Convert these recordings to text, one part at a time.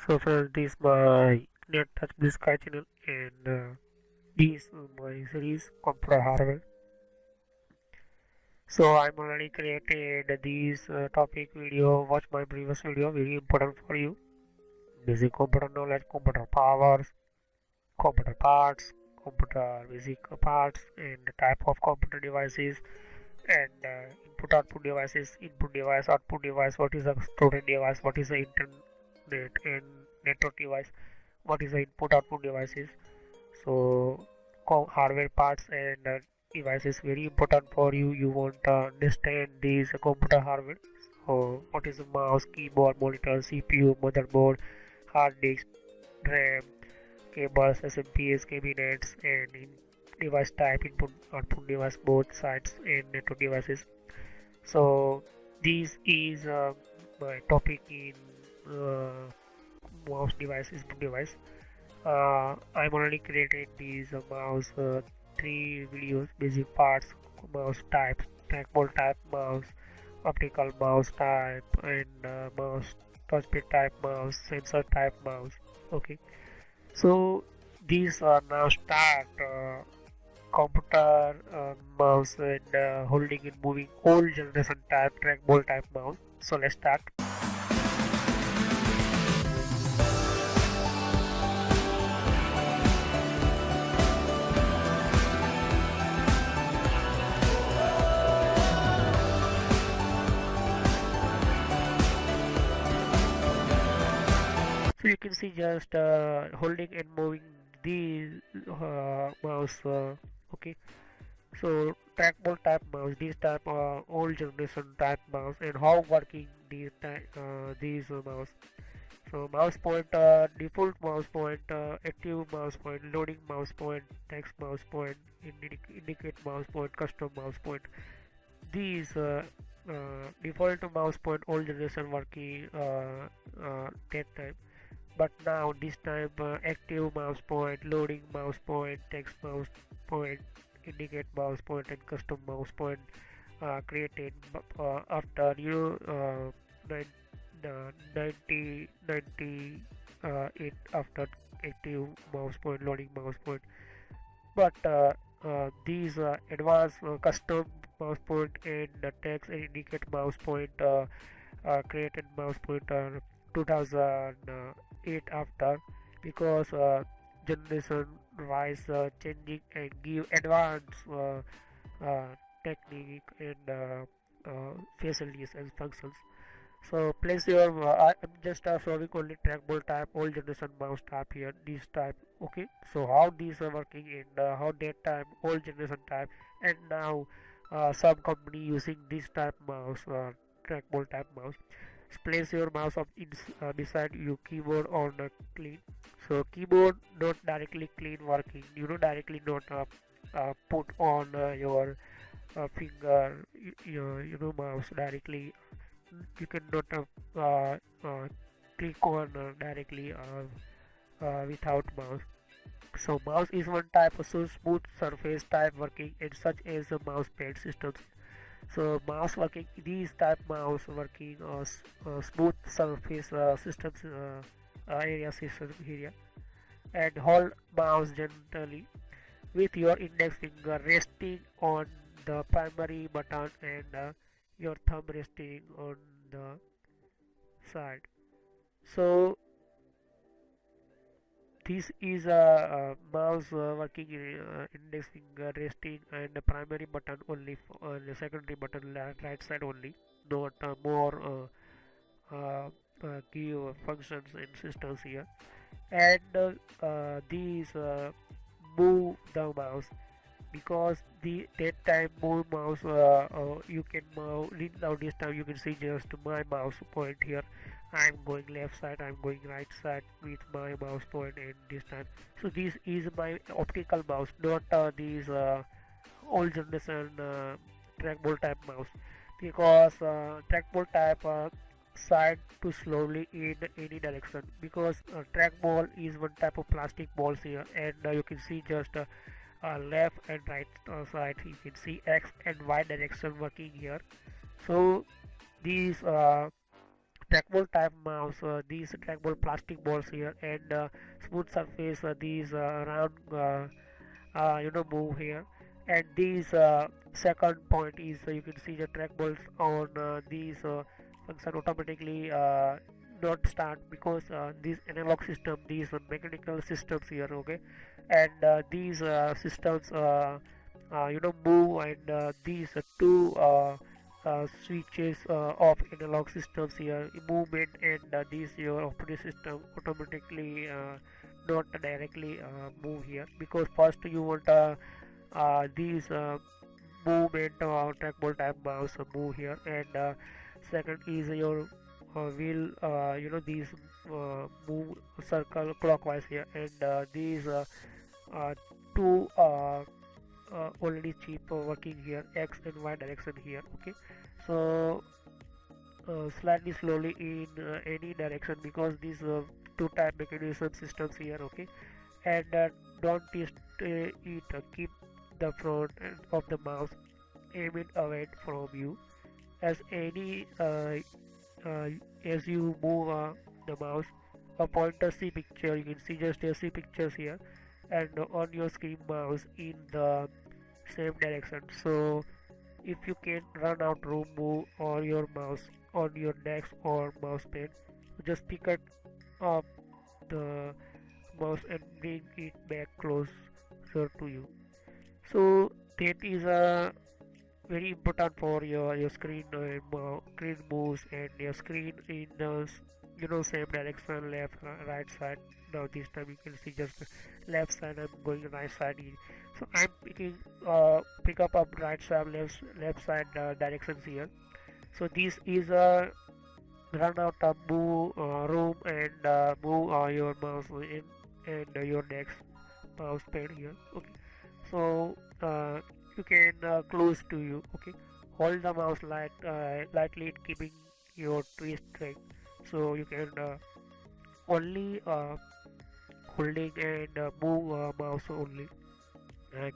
So friends, this my net touch this sky channel, and this my series computer hardware. So I'm already created this topic video. Watch my previous video, very important for you. Basic computer knowledge, computer powers, computer parts, computer basic parts, and the type of computer devices, and input output devices, input device, output device. What is a storage device? What is the internet and network device? What is the input output devices? So hardware parts and devices very important for you. You want to understand these computer hardware. So what is a mouse, keyboard, monitor, CPU, motherboard, hard disk, RAM, cables, SMPS, cabinets, and in device type, input output device, both sides, and network devices. So this is my topic in mouse device, input device. I've already created these mouse 3 videos, basic parts, mouse types, trackball type mouse, optical mouse type, and mouse touchpad type mouse, sensor type mouse. Okay, so these are now start computer mouse and holding and moving old generation type trackball type mouse. So let's start. So you can see just holding and moving the mouse. Okay, so trackball type mouse, this type old generation type mouse, and how working these mouse. So mouse pointer, default mouse pointer, active mouse point, loading mouse point, text mouse point, indicate mouse point, custom mouse point. These default mouse point old generation working that time, but now this time active mouse point, loading mouse point, text mouse point, indicate mouse point, and custom mouse point created after nine, 90 after active mouse point, loading mouse point. But these advanced custom mouse point and text and indicate mouse point created mouse point 2008 after, because generation wise changing and give advanced technique and facilities and functions. So place your I'm just showing only trackball type old generation mouse type here, this type. Okay, so how these are working in how that time old generation type, and now some company using this type mouse, trackball type mouse. Place your mouse up beside your keyboard on clean. So keyboard not directly clean working, directly not put on your finger, mouse directly. You cannot click on directly without mouse. So mouse is one type of smooth surface type working and such as the mouse pad systems. So mouse working, these type mouse working smooth surface systems area system area, and hold mouse gently with your index finger resting on the primary button and your thumb resting on the side. So this is a mouse working index finger resting and the primary button only for, the secondary button right side only, not more key functions and systems here. And these move the mouse, because the that time move mouse you can move now. This time you can see just my mouse point here. I'm going left side, I'm going right side with my mouse point, and this time, so this is my optical mouse, not these old generation trackball type mouse, because trackball type side to slowly in any direction, because trackball is one type of plastic balls here, and you can see just left and right side, you can see X and Y direction working here. So these trackball type mouse, these trackball plastic balls here, and smooth surface, these round move here. And these second point is, you can see the trackballs on these function automatically not start, because these analog system, these mechanical systems here, okay. And these systems move, and these two switches of analog systems here movement, and these your operating system automatically not directly move here, because first you want these movement trackball type mouse move here, and second is your wheel, these move circle clockwise here, and these two already chip working here, x and y direction here, okay. So slightly slowly in any direction, because these two type mechanism systems here, okay. And don't twist it, keep the front of the mouse aim it away from you, as any as you move the mouse, a pointer see picture, you can see just see pictures here, and on your screen mouse in the same direction. So if you can run out room, move or your mouse on your desk or mouse pad, just pick it up the mouse and bring it back closer to you. So that is very important for your screen, screen moves, and your screen in the same direction, left, right side. Now this time you can see just left side, I'm going right side in. So I'm picking pick up right side, left side directions here. So this is a run out of move room, and move your mouse in, and your next mouse pad here, okay. So you can close to you, okay. Hold the mouse lightly, keeping your twist straight, so you can only holding and move mouse only,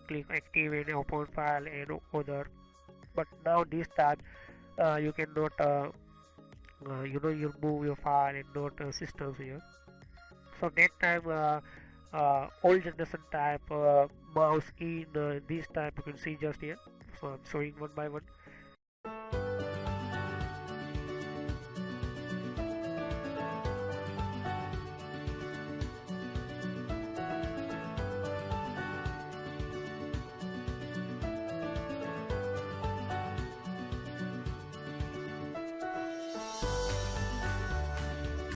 click active and open file and other. But now this time you cannot you move your file and not systems here. So that time old generation type mouse in this type, you can see just here. So I'm showing one by one.